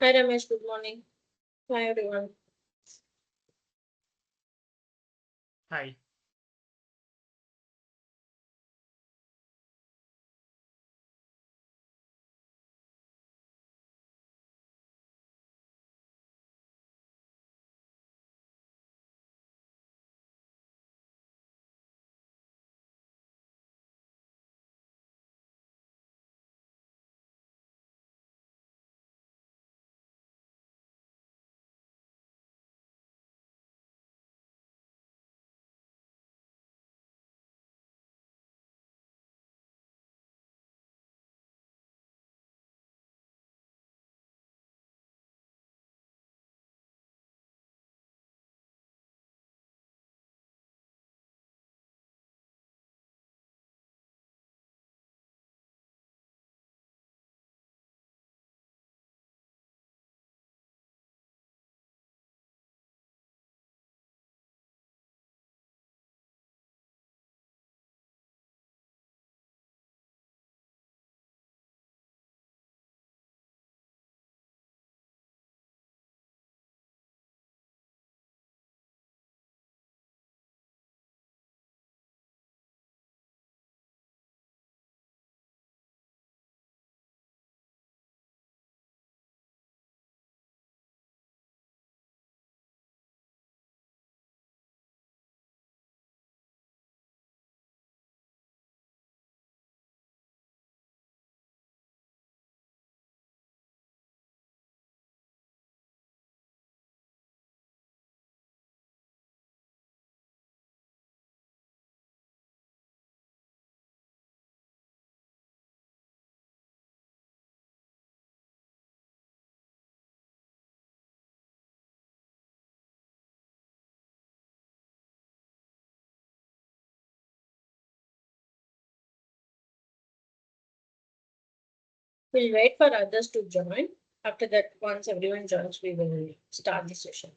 Hi Ramesh, good morning. Hi everyone. Hi. We'll wait for others to join. After that, once everyone joins, we will start the session.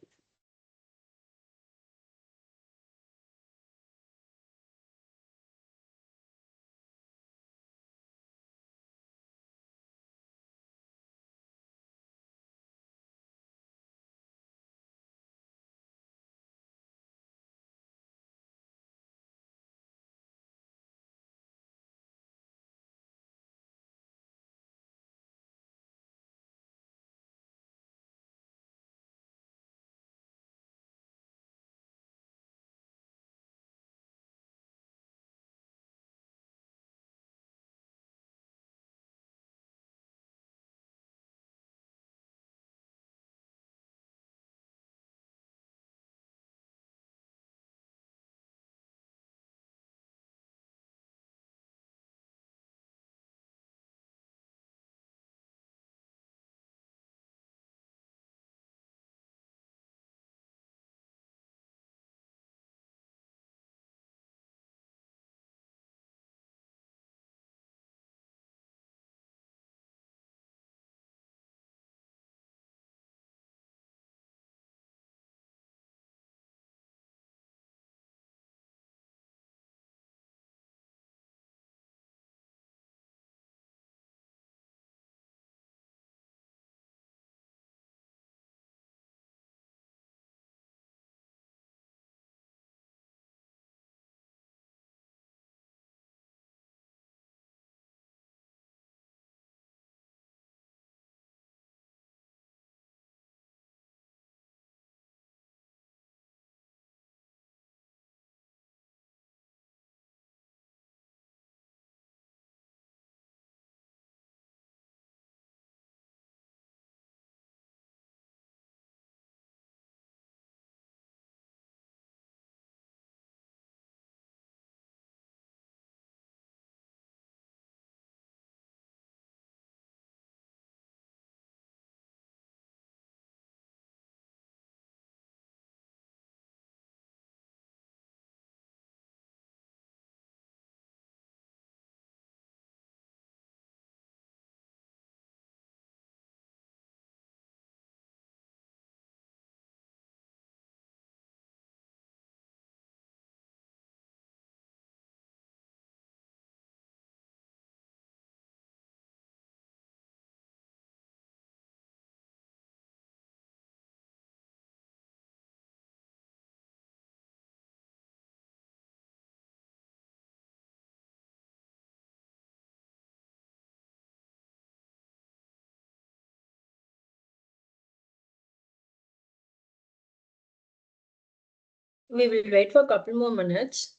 We will wait for a couple more minutes.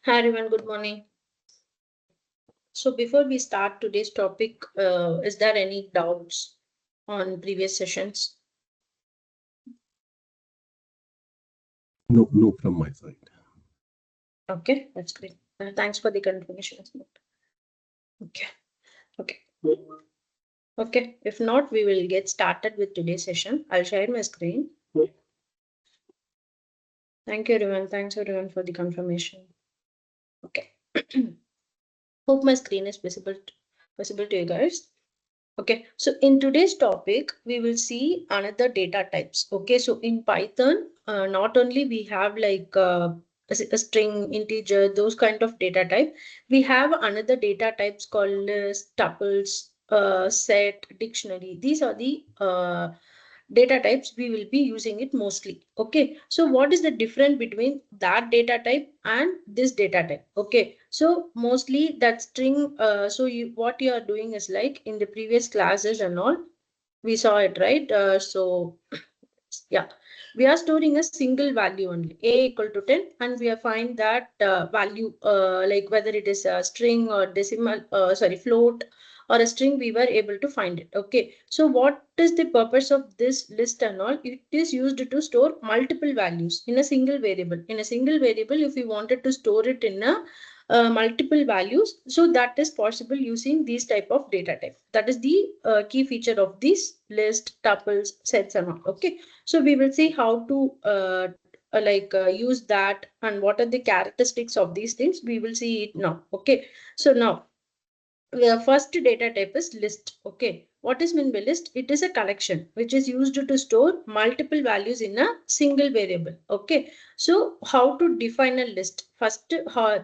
Hi everyone, good morning. So before we start today's topic, is there any doubts on previous sessions? No from my side. Okay, that's great. Thanks for the confirmation. Okay. Okay, if not, we will get started with today's session. I'll share my screen. Thank you everyone. Thanks everyone for the confirmation. Okay. Hope my screen is visible to you guys. Okay, so in today's topic, we will see another data types. Okay, so in Python, not only we have like a string, integer, those kind of data type, we have another data types called list, tuples, set, dictionary. These are the data types we will be using it mostly. Okay, so what is the difference between that data type and this data type? Okay, so mostly that string, so what you are doing is like in the previous classes and all, we saw it, right? So yeah, we are storing a single value only, a equal to 10, and we are find that value, like whether it is a string or decimal, sorry, float or a string, we were able to find it. Okay, so what is the purpose of this list and all? It is used to store multiple values in a single variable. In a single variable, if you wanted to store it in a multiple values, so that is possible using these type of data type. That is the key feature of this list, tuples, sets and all. Okay, so we will see how to use that and what are the characteristics of these things. We will see it now. Okay, so now the first data type is list. Okay, what is meant by list? It is a collection which is used to store multiple values in a single variable. Okay, so how to define a list? First,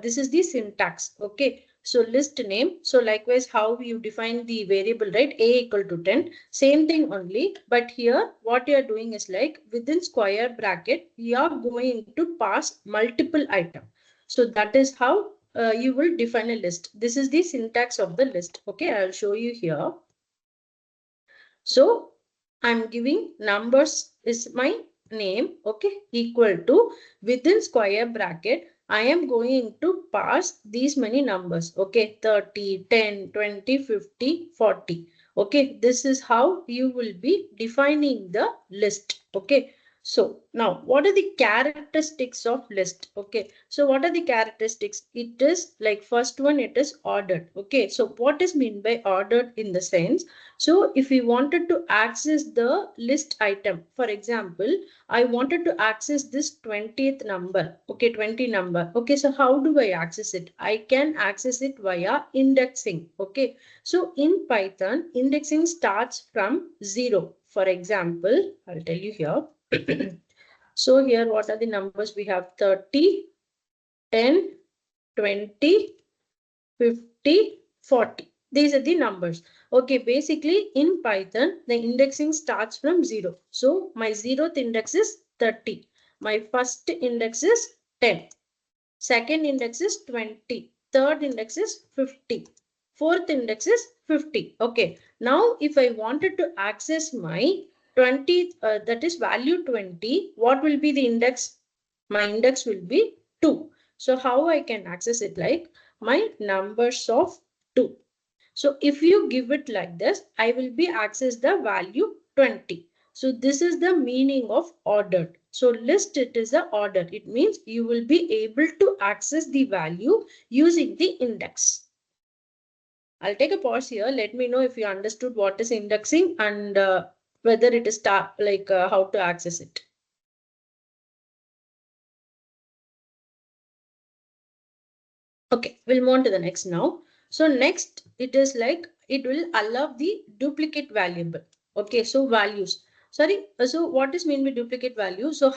this is the syntax. Okay, so list name. So likewise, how you define the variable, right? A equal to 10. Same thing only, but here what you are doing is like within square bracket, you are going to pass multiple item. So that is how you will define a list. This is the syntax of the list. Okay, I'll show you here. So I'm giving numbers is my name. Okay, equal to within square bracket. I am going to pass these many numbers. Okay, 30, 10, 20, 50, 40. Okay, this is how you will be defining the list. Okay, so now what are the characteristics of list? Okay, so what are the characteristics? It is like first one, it is ordered. Okay, so what is mean by ordered in the sense? So if we wanted to access the list item, for example, I wanted to access this 20th number. Okay, 20 number. Okay, so how do I access it? I can access it via indexing. Okay, so in Python, indexing starts from 0. For example, I'll tell you here. So here, what are the numbers? We have 30, 10, 20, 50, 40. These are the numbers. Okay, basically in Python, the indexing starts from 0. So my 0th index is 30. My first index is 10. Second index is 20. Third index is 50. Fourth index is 50. Okay. Now, if I wanted to access my 20, that is value 20, what will be the index? My index will be 2. So, how I can access it? Like my numbers of 2. So, if you give it like this, I will be access the value 20. So this is the meaning of ordered. So list, it is a order. It means you will be able to access the value using the index. I'll take a pause here. Let me know if you understood what is indexing and whether it is how to access it. Okay, we'll move on to the next now. So next, it is like it will allow the duplicate variable. Okay, so values. Sorry, so what is mean by duplicate value? So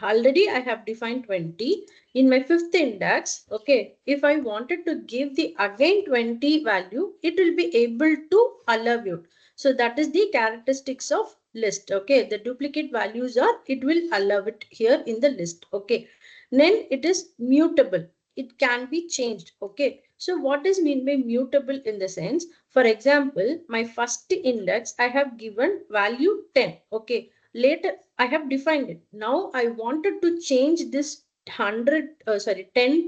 already I have defined 20 in my fifth index. Okay, if I wanted to give the again 20 value, it will be able to allow it. So that is the characteristics of list. Okay, the duplicate values are, it will allow it here in the list. Okay, then it is mutable. It can be changed. Okay, so what is mean by mutable in the sense, for example, my first index I have given value 10. Okay, later I have defined it. Now I wanted to change this 10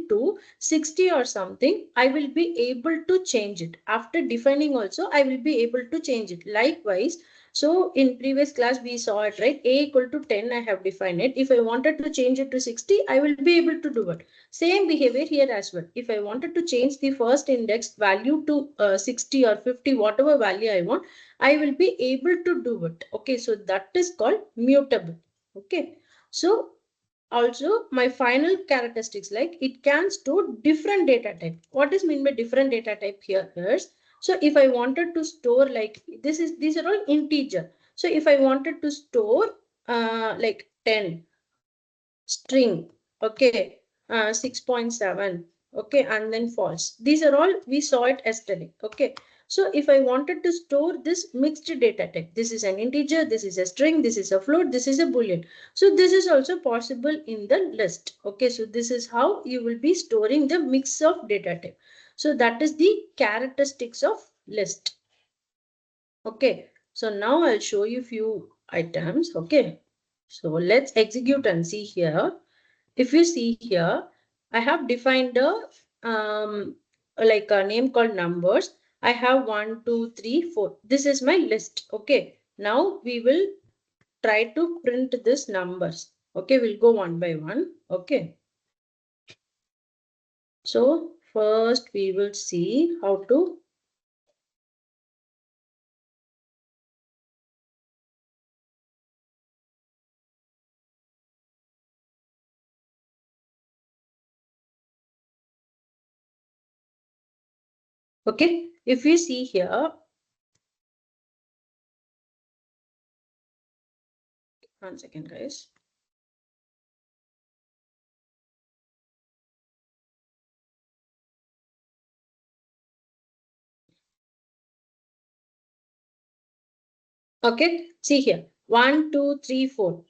to 60 or something. I will be able to change it after defining. Also I will be able to change it. Likewise, so in previous class we saw it, right? A equal to 10 I have defined it. If I wanted to change it to 60, I will be able to do it. Same behavior here as well. If I wanted to change the first index value to 60 or 50, whatever value I want, I will be able to do it. Okay, so that is called mutable. Okay, so also my final characteristics, like it can store different data type. What is mean by different data type here is, so if I wanted to store like this is, these are all integer. So if I wanted to store like 10 string, okay, 6.7, okay, and then false. These are all we saw it yesterday. Okay, so if I wanted to store this mixed data type, this is an integer, this is a string, this is a float, this is a boolean. So this is also possible in the list. Okay, so this is how you will be storing the mix of data type. So that is the characteristics of list. Okay, so now I'll show you few items. Okay, so let's execute and see here. If you see here, I have defined a like a name called numbers. I have 1, 2, 3, 4. This is my list. Okay, now we will try to print this numbers. Okay, we'll go one by one. Okay, so first we will see how to okay, if you see here, one second guys. Okay, see here, 1, 2, 3, 4.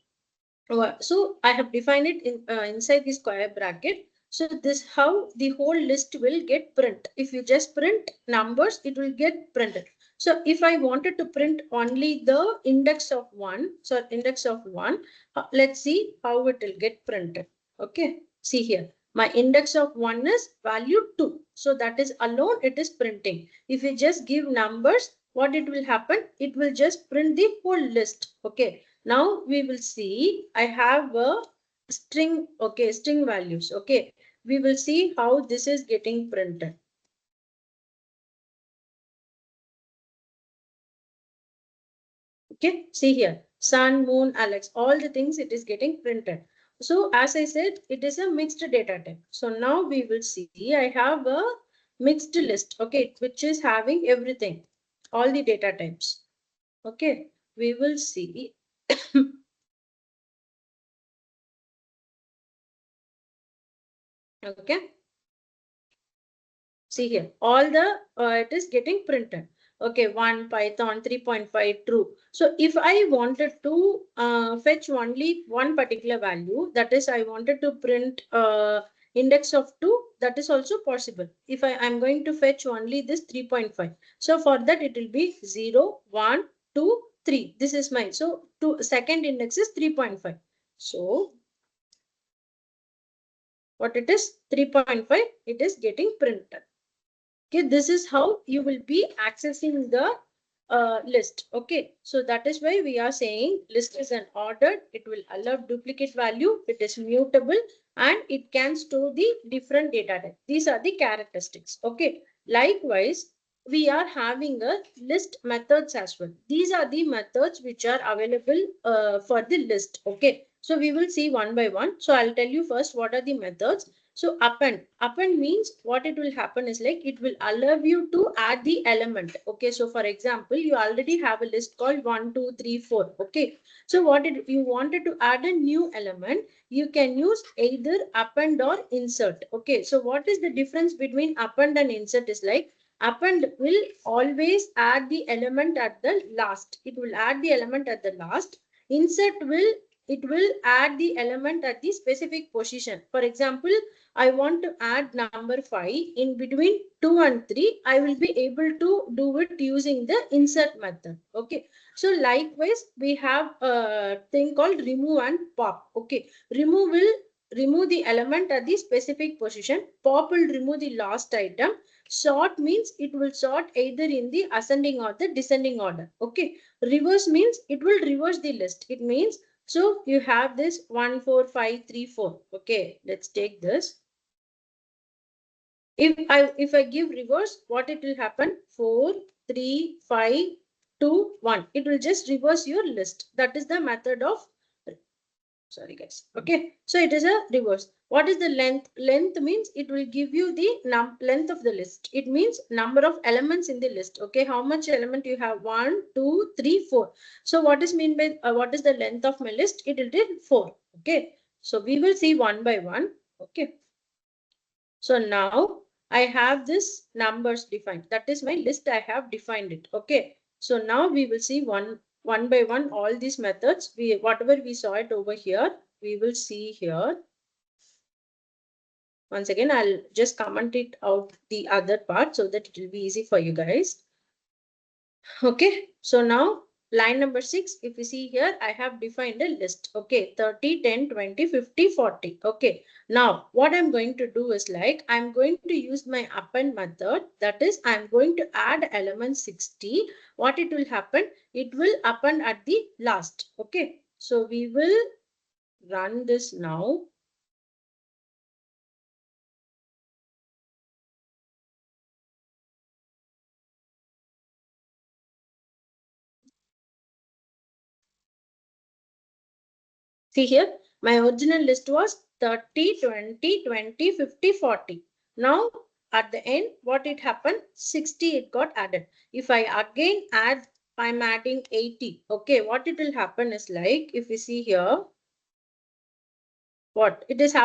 So I have defined it in inside the square bracket. So this how the whole list will get print. If you just print numbers, it will get printed. So if I wanted to print only the index of 1, so index of 1, let's see how it will get printed. Okay, see here. My index of 1 is value 2. So that is alone, it is printing. If you just give numbers, what it will happen? It will just print the whole list. Okay. Now we will see, I have a string, okay, string values. Okay, we will see how this is getting printed. Okay, see here, sun, moon, Alex, all the things it is getting printed. So as I said, it is a mixed data type. So now we will see, I have a mixed list, okay, which is having everything, all the data types. Okay, we will see okay, see here, all the it is getting printed. Okay, 1 Python 3.5 true. So if I wanted to fetch only one particular value, that is I wanted to print index of 2, that is also possible. If I'm going to fetch only this 3.5, so for that it will be 0 1 2 3. This is mine. So second index is 3.5. So what it is, 3.5, it is getting printed. Okay, this is how you will be accessing the list. Okay, so that is why we are saying list is an ordered, it will allow duplicate value, it is mutable, and it can store the different data type. These are the characteristics. Okay, likewise we are having a list methods as well. These are the methods which are available for the list. Okay, so we will see one by one. So I'll tell you first what are the methods. So append means what it will happen is like it will allow you to add the element. Okay, so for example, you already have a list called 1 2 3 4. Okay, so what if you wanted to add a new element, you can use either append or insert. Okay, so what is the difference between append and insert is like append will always add the element at the last. It will add the element at the last. Insert will, it will add the element at the specific position. For example, I want to add number 5 in between 2 and 3. I will be able to do it using the insert method. Okay. So likewise, we have a thing called remove and pop. Okay. Remove will remove the element at the specific position. Pop will remove the last item. Sort means it will sort either in the ascending or the descending order. Okay. Reverse means it will reverse the list. It means so you have this 1 4 5 3 4. Okay. Let's take this. If I give reverse, what it will happen? 4 3 5 2 1. It will just reverse your list. That is the method of, sorry guys. Okay, so it is a reverse. What is the length? Length means it will give you the length of the list. It means number of elements in the list. Okay, how much element you have? 1 2 3 4. So what is mean by what is the length of my list? It will be 4. Okay, so we will see one by one. Okay, so now I have this numbers defined. That is my list. I have defined it. Okay. So now we will see one by one all these methods. Whatever we saw it over here, we will see here. Once again, I'll just comment it out the other part so that it will be easy for you guys. Okay. So now line number 6, if you see here, I have defined a list. Okay, 30, 10, 20, 50, 40. Okay, now what I'm going to do is like, I'm going to use my append method. That is, I'm going to add element 60. What it will happen? It will append at the last. Okay, so we will run this now. See here, my original list was 30, 20, 20, 50, 40. Now, at the end, what it happened? 60 it got added. If I again add, I'm adding 80. Okay, what it will happen is like, if you see here, what it is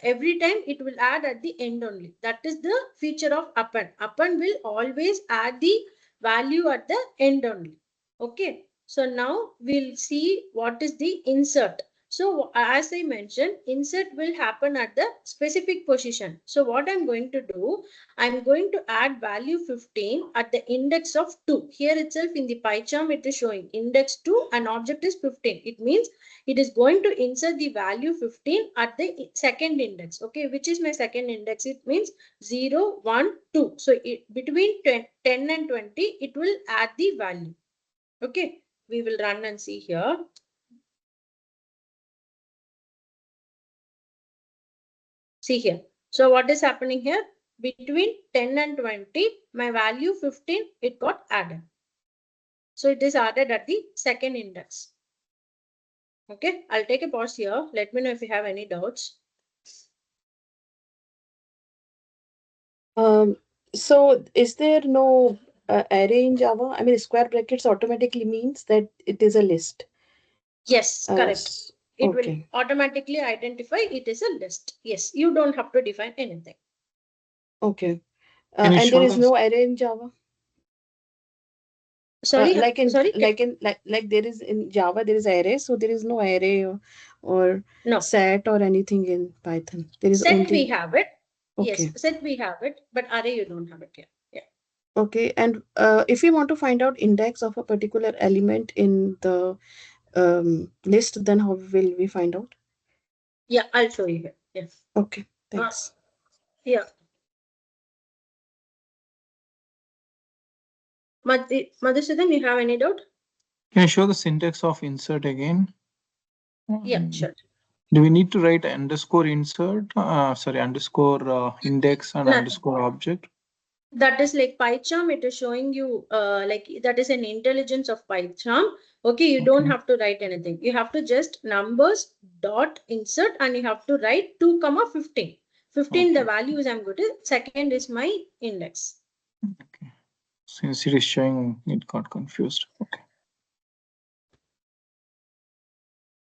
every time it will add at the end only. That is the feature of append. Append will always add the value at the end only. Okay, so now we'll see what is the insert. So as I mentioned, insert will happen at the specific position. So what I'm going to do, I'm going to add value 15 at the index of 2. Here itself in the PyCharm it is showing index 2 and object is 15. It means it is going to insert the value 15 at the second index. Okay, which is my second index? It means 0, 1, 2. So between 10 and 20, it will add the value. Okay, we will run and see here. See here. So what is happening here? Between 10 and 20, my value 15, it got added. So it is added at the second index. Okay, I'll take a pause here. Let me know if you have any doubts. So is there no array in Java? I mean, square brackets automatically means that it is a list. Yes, correct. It will Okay. automatically identify it is a list. Yes, you don't have to define anything. Okay. Can you And there show is the no array in Java. Sorry, sorry. Like there is in Java there is array, so there is no array or No, set or anything in Python. There is set we only have it. Yes, okay. set we have it, but array you don't have it here. Yeah. Okay, and if we want to find out index of a particular element in the list, then how will we find out? Yeah, I'll show you here. Yes. Okay, thanks. Yeah. Madhusudan, you have any doubt? Can you show the syntax of insert again? Yeah, sure. Do we need to write underscore insert? Sorry, underscore index and No, underscore object? that is like PyCharm. It is showing you like that is an intelligence of PyCharm. Okay, you don't Okay. have to write anything. You have to just numbers dot insert and you have to write 2, 15. 15 the Okay. values I'm good. Second is my index. Okay. Since it is showing, it got confused. Okay.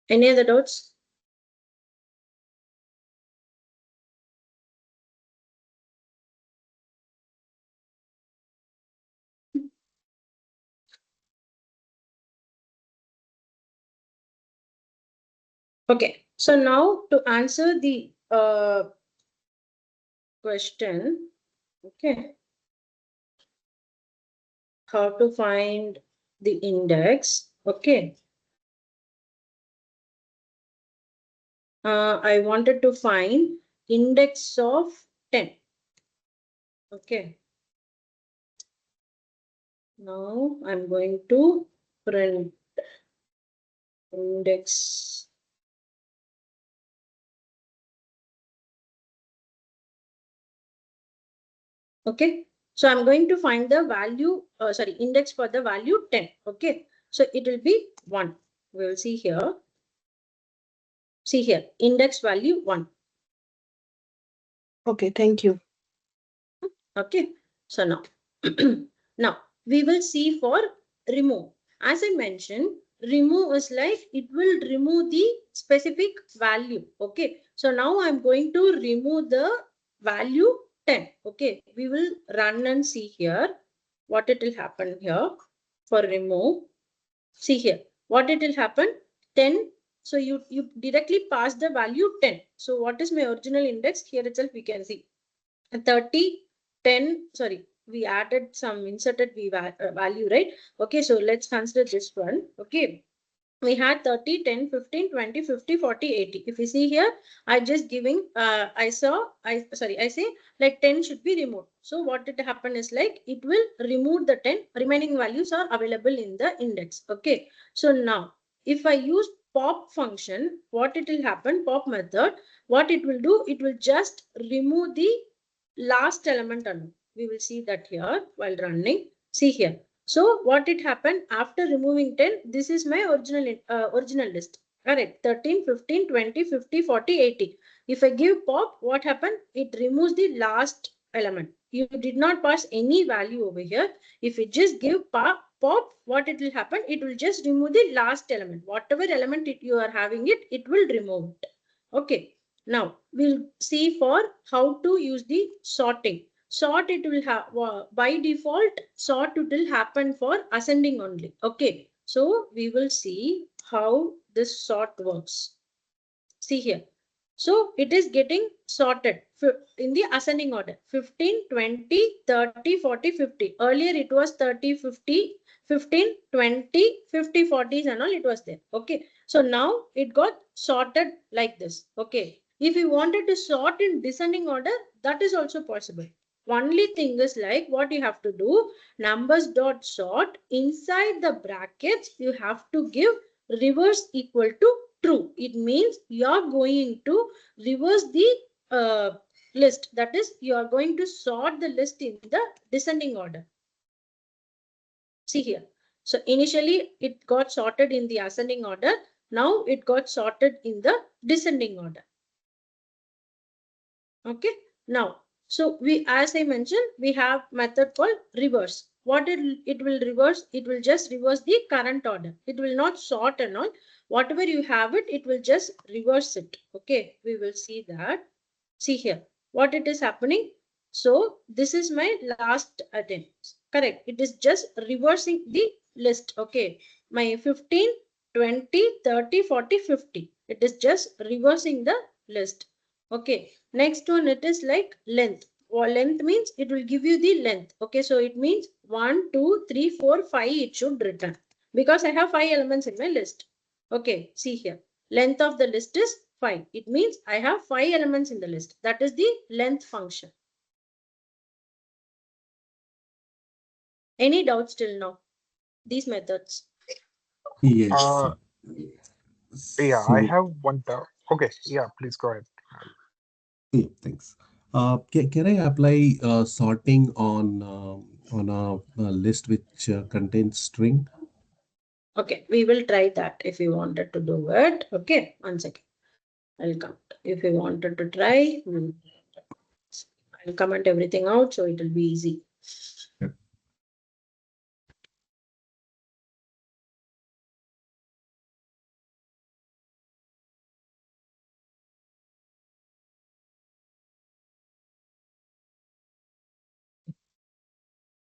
Any other doubts? Okay, so now to answer the question, okay, how to find the index, okay. I wanted to find index of 10. Okay. Now I'm going to print index. Okay. So I'm going to find the value, sorry, index for the value 10. Okay. So it will be 1. We will see here. See here, index value 1. Okay, thank you. Okay. So now, now we will see for remove. As I mentioned, remove is like it will remove the specific value. Okay. So now I'm going to remove the value 10. Okay. We will run and see here what it will happen here for remove. See here what it will happen 10. So you directly pass the value 10. So what is my original index? Here itself we can see 30, 10, sorry, we added some inserted value, right? Okay, so let's consider this one. Okay, we had 30, 10, 15, 20, 50, 40, 80. If you see here, I just giving, I say like 10 should be removed. So what it happen is like, it will remove the 10, remaining values are available in the index. Okay, so now, if I use pop function, what it will happen, pop method, what it will do, it will just remove the last element alone. We will see that here while running. See here. So what it happened after removing 10, this is my original list. Correct. 13, 15, 20, 50, 40, 80. If I give pop, what happened? It removes the last element. You did not pass any value over here. If you just give pop, what it will happen? It will just remove the last element. Whatever element you are having it, it will remove it. Okay. Now we'll see for how to use the sorting. Sort it will have by default sort it will happen for ascending only. Okay, so we will see how this sort works. See here. So it is getting sorted in the ascending order 15, 20, 30, 40, 50. Earlier it was 30, 50, 15, 20, 50, 40s and all it was there. Okay, so now it got sorted like this. Okay, if you wanted to sort in descending order, that is also possible. Only thing is like what you have to do, numbers dot sort inside the brackets you have to give reverse equal to true. It means you are going to reverse the list. That is, you are going to sort the list in the descending order. See here. So initially it got sorted in the ascending order. Now it got sorted in the descending order. Okay. Now, so we, as I mentioned, we have method called reverse. what it will reverse, it will just reverse the current order. It will not sort and all. Whatever you have it, it will just reverse it. Okay, we will see that. See here, what it is happening. So this is my last attempt. Correct. It is just reversing the list. Okay, my 15, 20, 30, 40, 50. It is just reversing the list. Okay, next one, it is like length. Or length means it will give you the length. Okay, so it means 1, 2, 3, 4, 5 it should return, because I have 5 elements in my list. Okay, see here, length of the list is 5. It means I have 5 elements in the list. That is the length function. Any doubts till now? These methods. Yes. Yeah, So, I have one doubt. Okay, yeah, please go ahead. yeah, thanks. Can I apply sorting on a list which contains string? Okay, we will try that if you wanted to do it. Okay, 1 second. I'll count. If you wanted to try, I'll comment everything out so it will be easy. Yeah.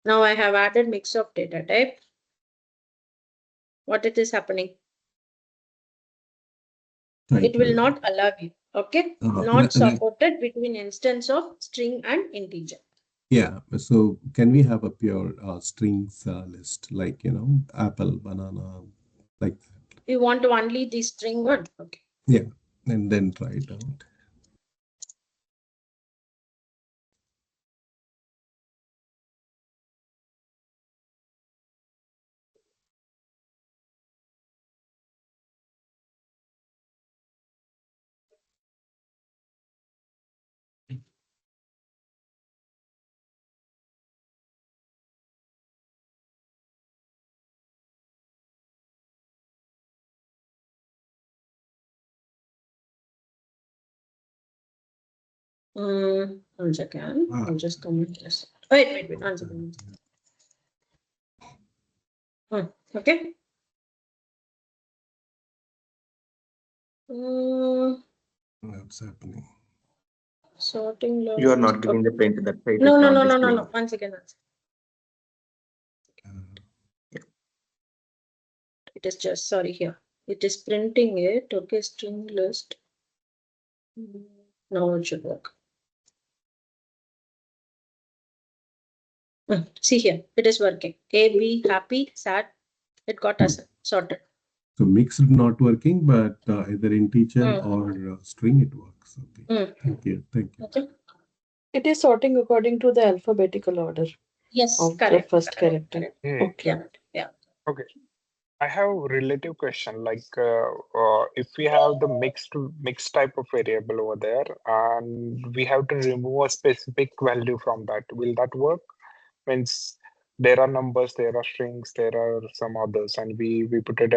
Now I have added mix of data type. What it is happening? It will not allow you. Okay, not supported between instance of string and integer. Yeah, so can we have a pure strings list, like, apple, banana, like that? You want only the string one. Okay. Yeah, and then try it out. One second. I'll just comment this. Wait. 1 second. Okay. What's happening? Sorting. You are not giving the print that way. No. 1 second. It is just, sorry, here. It is printing it. Okay, string list. Now it should work. See here, it is working. A, B, happy, sad. It got us sorted. So mixed not working, but either integer or string it works. Okay. Thank you. Okay. It is sorting according to the alphabetical order Yes, of correct. the first character. Hmm. Okay. Yeah. Okay. I have a relative question. Like, if we have the mixed type of variable over there, and we have to remove a specific value from that, will that work? Means there are numbers, there are strings, there are some others, and we put it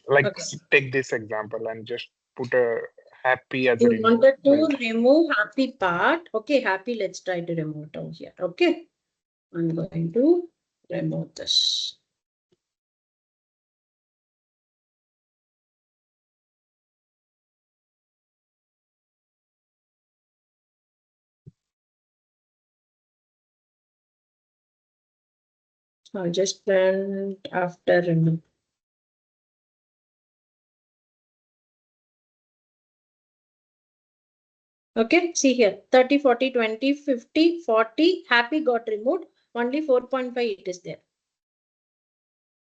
like Okay. take this example and just put a happy as a You remove wanted to value. remove happy part. Okay, happy. Let's try to remove it over here. Okay. I'm going to remove this. I'll just print after remove. Okay, see here, 30, 40, 20, 50, 40, happy got removed, only 4.5 it is there.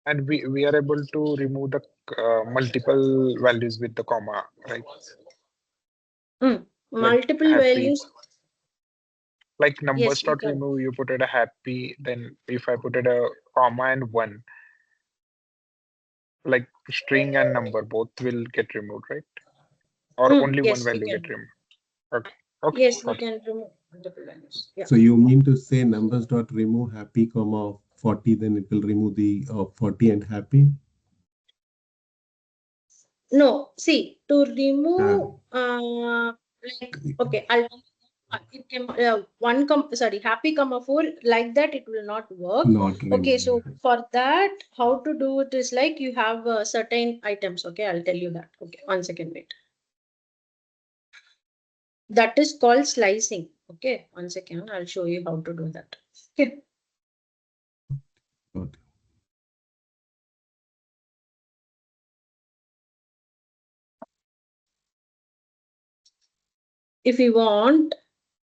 And we are able to remove the multiple values with the comma, right? Multiple happy. values. Like numbers Yes, you dot can. remove, you put it a happy, then if I put it a comma and 1, like string and number both will get removed, right? Or only yes, one value you get can. removed. Okay. Okay. Yes, you Okay. can remove multiple values. Yeah. So you mean to say numbers dot remove happy comma 40, then it will remove the 40 and happy? No, see, to remove like, okay, it can happy comma 4, like that it will not work. Not Okay, so remember. for that, how to do it is like you have certain items. Okay, I'll tell you that. Okay, 1 second, wait. That is called slicing. Okay, 1 second, I'll show you how to do that. Okay. Got it. If you want,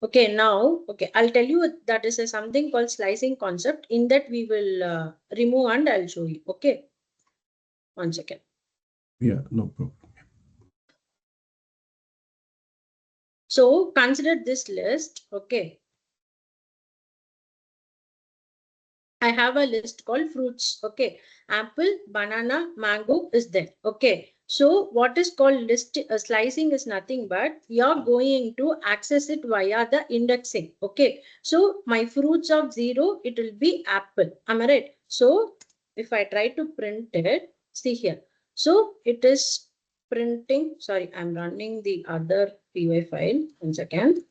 okay, now, okay, I'll tell you that is something called slicing concept. In that we will remove and I'll show you. Okay, 1 second. Yeah, no problem. So consider this list. Okay, I have a list called fruits. Okay, apple, banana, mango is there. Okay, so what is called list slicing is nothing but you're going to access it via the indexing. Okay, so my fruits of 0, it will be apple. Am I right? So if I try to print it, see here. So it is printing. Sorry, I'm running the other py file. 1 second.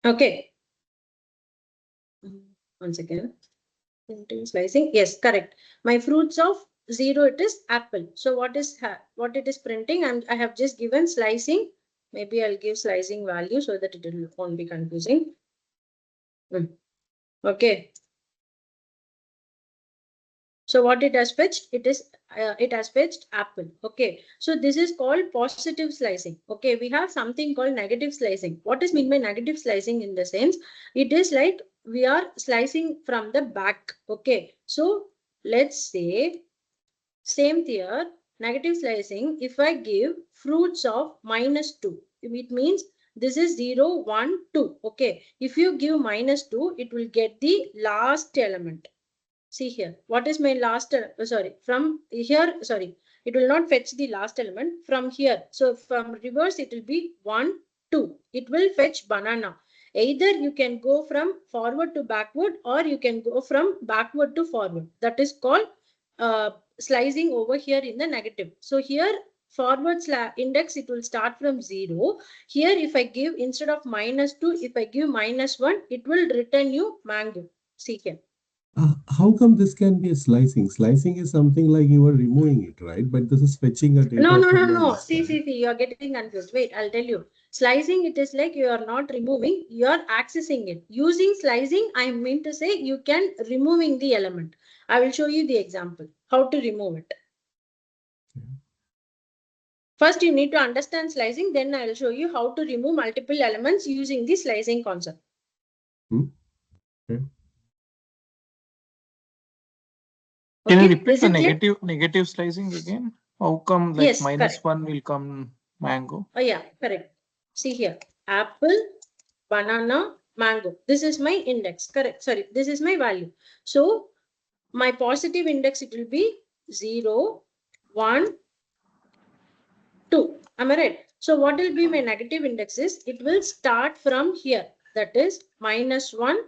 Okay. 1 second. Printing, slicing. Yes, correct. My fruits of 0, it is apple. So what it is printing? I have just given slicing. Maybe I'll give slicing value so that it won't be confusing. Okay. So what it has fetched? It has fetched apple. Okay. So this is called positive slicing. Okay. We have something called negative slicing. What is mean by negative slicing? In the sense, it is like we are slicing from the back. Okay. So let's say same here, negative slicing. If I give fruits of -2, it means this is 0, 1, 2. Okay. If you give -2, it will get the last element. See here, what is my last, from here, it will not fetch the last element from here. So from reverse, it will be 1, 2. It will fetch banana. Either you can go from forward to backward or you can go from backward to forward. That is called slicing over here in the negative. So here forward index, it will start from 0. Here if I give instead of -2, if I give -1, it will return you mango. See here. How come this can be a slicing? Slicing is something like you are removing it, right? But this is fetching a data No. from a list, See, right? you are getting confused. Wait, I'll tell you. Slicing, it is like you are not removing, you are accessing it. Using slicing, I mean to say you can removing the element. I will show you the example, how to remove it. First, you need to understand slicing, then I'll show you how to remove multiple elements using the slicing concept. Okay. Can you Okay, repeat is the it clear? negative slicing again? How come like Yes, correct. -1 will come mango? Oh yeah, correct. See here, apple, banana, mango. This is my index, correct? Sorry, this is my value. So my positive index, it will be 0, 1, 2. Am I right? So what will be my negative index is, it will start from here. That is -1,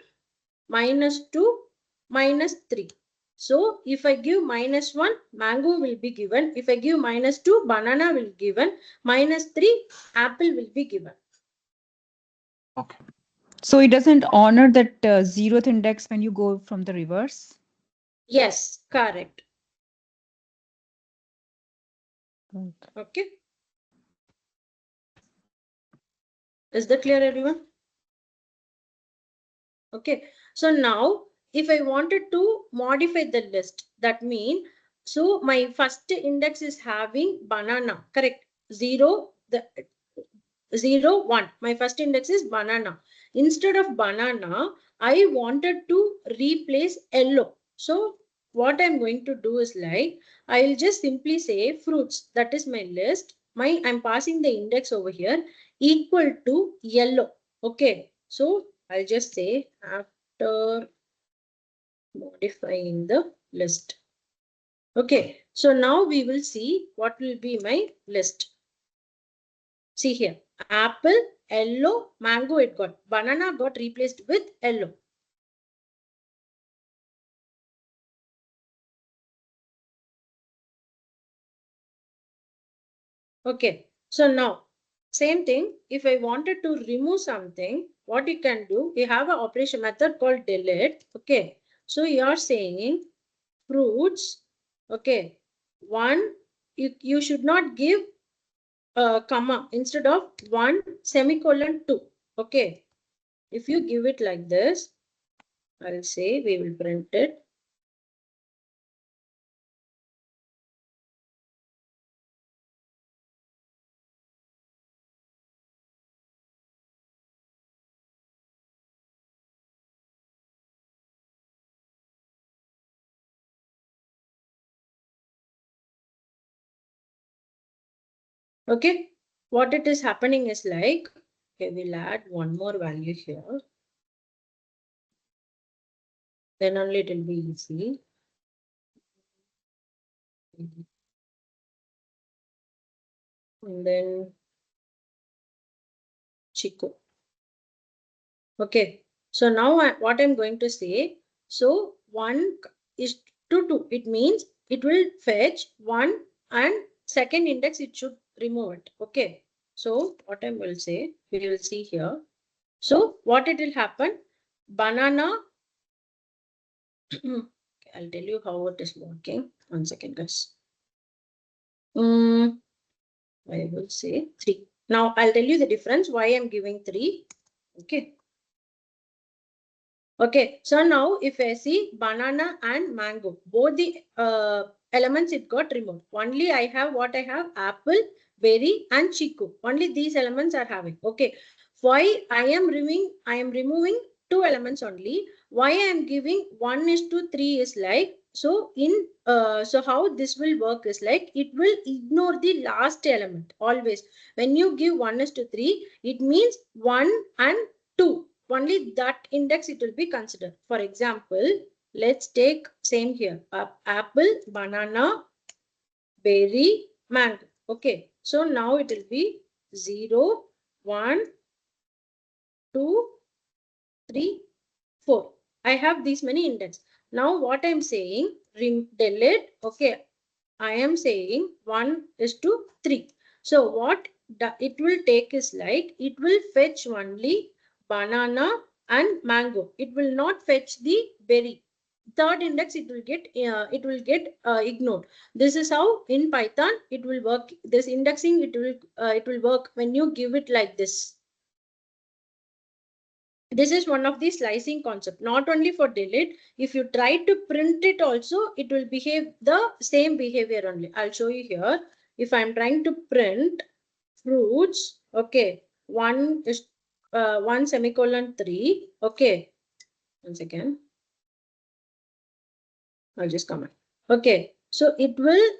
-2, -3. So if I give -1, mango will be given. If I give -2, banana will be given. -3, apple will be given. Okay. So it doesn't honor that 0th index when you go from the reverse? Yes, correct. Okay. Is that clear, everyone? Okay. So now, if I wanted to modify the list, that means, so my first index is having banana, correct? 0, 1. My first index is banana. Instead of banana, I wanted to replace yellow. So what I'm going to do is like, I'll just simply say fruits. That is my list. I'm passing the index over here equal to yellow. Okay. So I'll just say after modifying the list. Okay. So now we will see what will be my list. See here, apple, yellow, mango it got. Banana got replaced with yellow. Okay, so now same thing. If I wanted to remove something, what you can do, we have an operation method called delete. Okay, so you are saying fruits. Okay, one, you should not give a comma instead of 1 semicolon 2. Okay, if you give it like this, I'll say we will print it. Okay, what it is happening is like, okay, we'll add one more value here. Then only it will be easy. And then Chico. Okay, so now what I'm going to say, so 1 is to 2. It means it will fetch 1 and second index it should remove it. Okay, so what I will say, we will see here. So what it will happen, banana. I'll tell you how it is working. 1 second, guys. I will say 3. Now I'll tell you the difference why I'm giving 3. Okay. Okay, so now if I see banana and mango, both the elements it got removed. Only I have what I have, apple, berry and chiku. Only these elements are having. Okay, why I am removing 2 elements only. Why I am giving 1:3 is like, so in so how this will work is like, it will ignore the last element always. When you give 1:3, it means 1 and 2. Only that index it will be considered. For example, let's take same here, apple, banana, berry, mango. Okay, so now it will be 0, 1, 2, 3, 4. I have these many index. Now what I'm saying, delete. Okay, I am saying 1:3. So what it will take is like, it will fetch only banana and mango. It will not fetch the berry. Third index it will get ignored. This is how in Python it will work. This indexing it will work when you give it like this. This is one of the slicing concept. Not only for delete, if you try to print it also, it will behave the same behavior only. I'll show you here. If I'm trying to print fruits, okay, 1 semicolon 3. Okay, once again, I'll just comment. Okay, so it will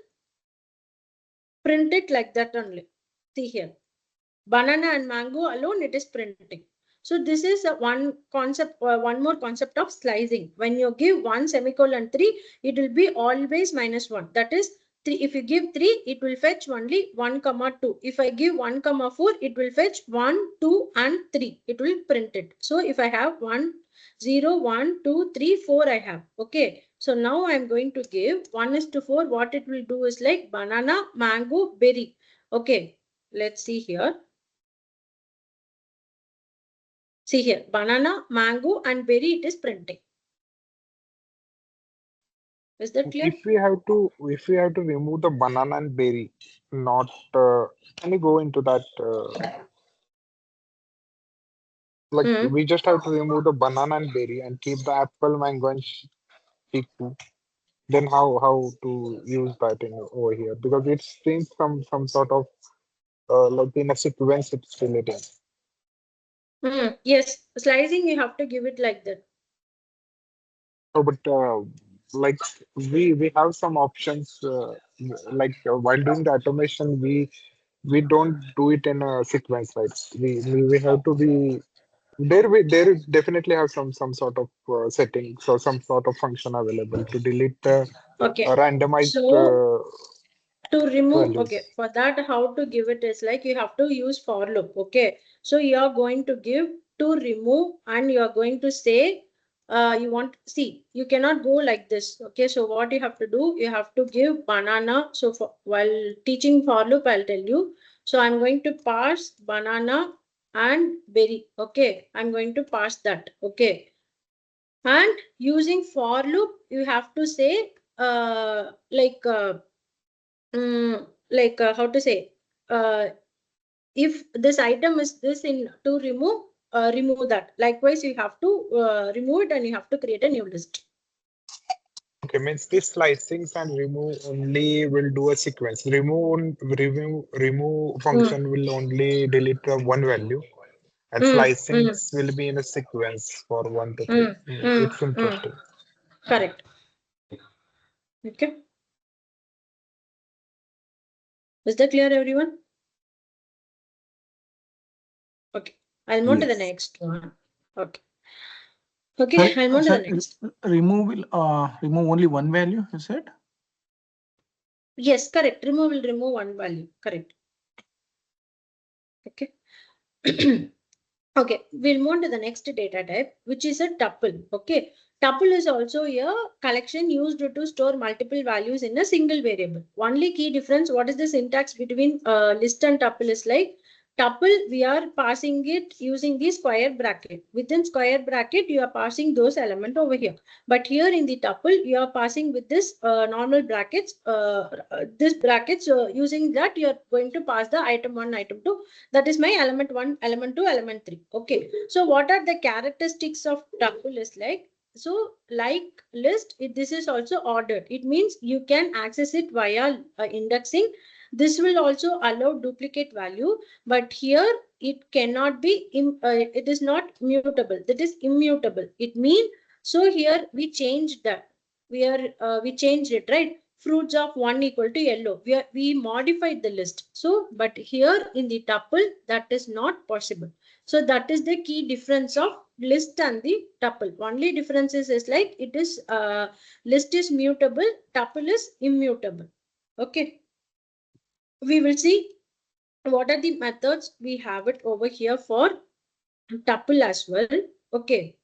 print it like that only. See here, banana and mango alone it is printing. So this is one concept, one more concept of slicing. When you give 1 semicolon 3, it will be always -1. That is 3. If you give 3, it will fetch only 1, 2. If I give 1, 4, it will fetch 1, 2 and 3. It will print it. So if I have 1, 0, 1, 2, 3, 4 I have. Okay. So now I'm going to give 1:4. What it will do is like banana, mango, berry. Okay. Let's see here. See here, banana, mango, and berry it is printing. Is that clear? If we have to remove the banana and berry, not can you go into that? We just have to remove the banana and berry and keep the apple, mango, and chiku. Then how to use that in over here, because it seems some sort of like in a sequence it's relating. Yes, slicing you have to give it like that. Oh, but like we have some options while doing the automation, we don't do it in a sequence, right? We have to be there definitely have some sort of settings or some sort of function available to delete the Okay. randomized So to remove, values. okay, for that how to give it is like, you have to use for loop. Okay, so you are going to give to remove and you are going to say you want, see, you cannot go like this. Okay, so what you have to do, you have to give banana. So for, while teaching for loop, I'll tell you. So I'm going to pass banana and berry. Okay, I'm going to pass that. Okay, and using for loop, you have to say how to say, if this item is this, in to remove that. Likewise, you have to remove it and you have to create a new list. Okay, means this slicings and remove only will do a sequence. Remove function will only delete one value, and slicings will be in a sequence for 1 to 3. It's interesting. Correct. Okay. Is that clear, everyone? Okay. I'll move to the next one. Okay. Okay, I'll move to the next. Remove only one value, you said? Yes, correct. Remove will remove one value. Correct. Okay. Okay, we'll move to the next data type, which is a tuple. Okay. Tuple is also a collection used to store multiple values in a single variable. Only key difference, what is the syntax between list and tuple is like, tuple, we are passing it using the square bracket. Within square bracket, you are passing those elements over here. But here in the tuple, you are passing with this normal brackets, this brackets, using that you are going to pass the item 1, item 2. That is my element 1, element 2, element 3. Okay. So what are the characteristics of tuple is like, so like list, this is also ordered. It means you can access it via indexing. This will also allow duplicate value, but here it cannot be, it is not mutable. That is immutable. It means, so here we changed that. We changed it, right? Fruits of 1 equal to yellow. We modified the list. So, but here in the tuple, that is not possible. So that is the key difference of list and the tuple. Only difference is like, it is list is mutable, tuple is immutable. Okay. We will see what are the methods. We have it over here for tuple as well. Okay.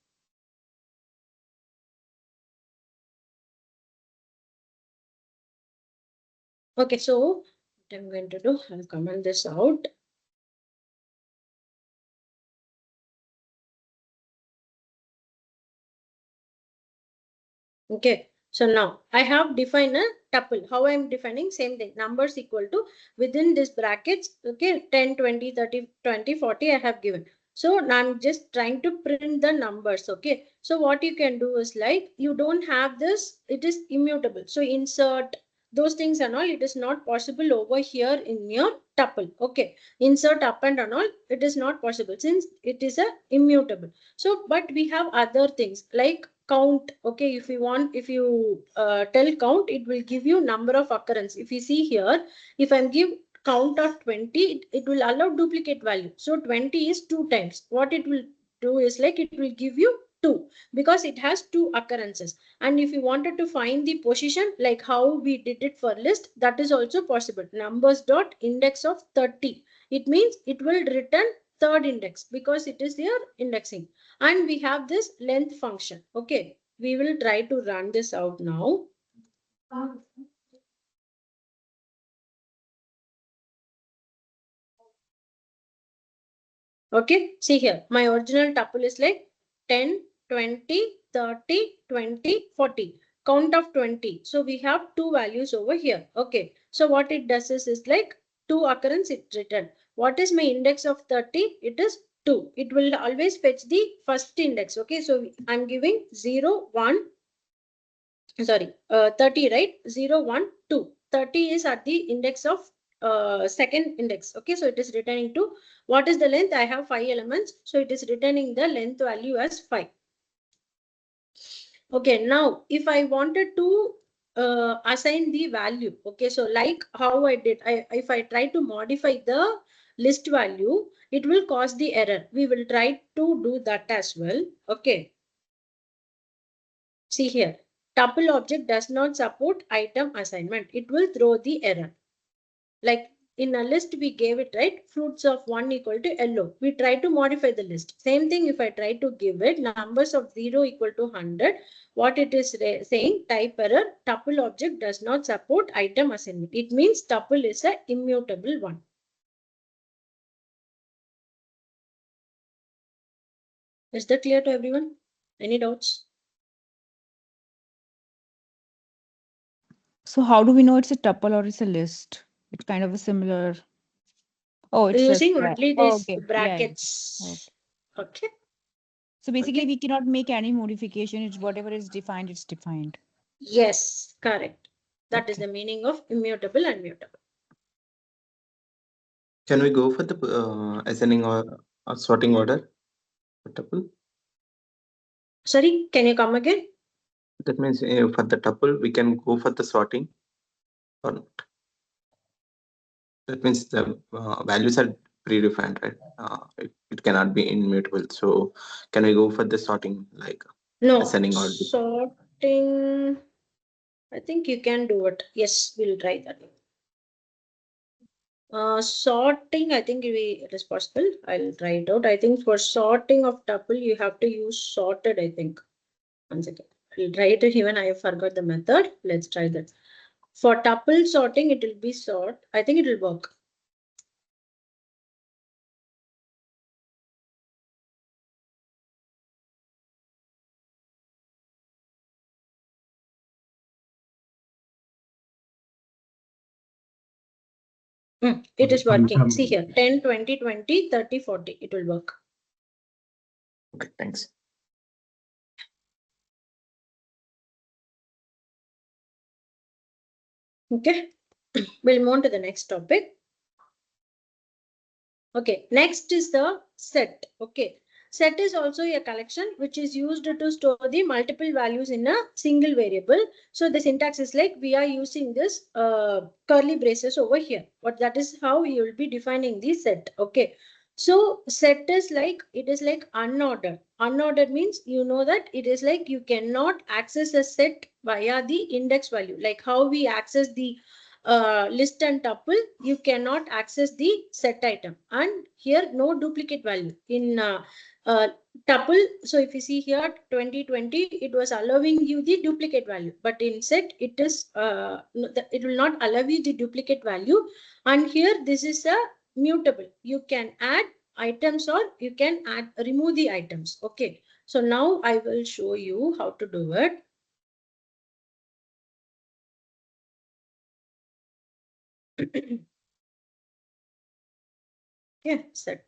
Okay, so what I'm going to do, I'll comment this out. Okay, so now I have defined a tuple. How I'm defining, same thing, numbers equal to within this brackets. Okay, 10, 20, 30, 20, 40 I have given. So now I'm just trying to print the numbers. Okay, so what you can do is like, you don't have this, it is immutable. So insert those things and all, it is not possible over here in your tuple. Okay, insert append and all, it is not possible since it is a immutable. So, but we have other things like count. Okay, if you want, if you tell count, it will give you number of occurrence. If you see here, if I give count of 20, it will allow duplicate value. So 20 is 2 times. What it will do is like, it will give you 2 because it has 2 occurrences. And if you wanted to find the position, like how we did it for list, that is also possible. Numbers dot index of 30. It means it will return third index because it is their indexing. And we have this length function. Okay, we will try to run this out now. Okay, see here, my original tuple is like 10, 20, 30, 20, 40. Count of 20. So we have 2 values over here. Okay, so what it does is like 2 occurrence it return. What is my index of 30? It is 2. It will always fetch the first index. Okay, so I'm giving 0, 1, sorry, 30, right? 0, 1, 2. 30 is at the index of second index. Okay, so it is returning to, what is the length? I have 5 elements, so it is returning the length value as 5. Okay, now if I wanted to assign the value, okay, so like how I did, if I try to modify the list value, it will cause the error. We will try to do that as well. Okay, see here, tuple object does not support item assignment. It will throw the error. Like in a list we gave it, right? Fruits of 1 equal to yellow. We try to modify the list. Same thing if I try to give it numbers of 0 equal to 100, what it is saying, type error, tuple object does not support item assignment. It means tuple is a immutable one. Is that clear to everyone? Any doubts? So how do we know it's a tuple or it's a list? It's kind of a similar. Oh, it's Using just only oh, these okay. brackets. Okay. Okay. So basically, we cannot make any modification. It's whatever is defined, it's defined. Yes, correct. That is Okay. the meaning of immutable and mutable. Can we go for the ascending or sorting order for tuple? Sorry, can you come again? That means for the tuple, we can go for the sorting or not. That means the values are predefined, right? It cannot be immutable. So can we go for the sorting, like No, ascending order? sorting. I think you can do it. Yes, we'll try that. Sorting, I think it is possible. I'll try it out. I think for sorting of tuple, you have to use sorted, I think. One second. I'll try it. Even I forgot the method. Let's try that. For tuple sorting, it will be sort. I think it will work. It is working. See here, 10, 20, 20, 30, 40. It will work. Okay, thanks. Okay, we'll move on to the next topic. Okay, next is the set. Okay, set is also a collection which is used to store the multiple values in a single variable. So the syntax is like we are using this curly braces over here. But that is how you will be defining the set. Okay, so set is like, it is like unordered. Unordered means you know that it is like you cannot access a set via the index value. Like how we access the list and tuple, you cannot access the set item, and here no duplicate value in tuple. So if you see here 2020, it was allowing you the duplicate value, but in set it is it will not allow you the duplicate value. And here this is a mutable. You can add items or you can remove the items. Okay, so now I will show you how to do it. Yeah, set.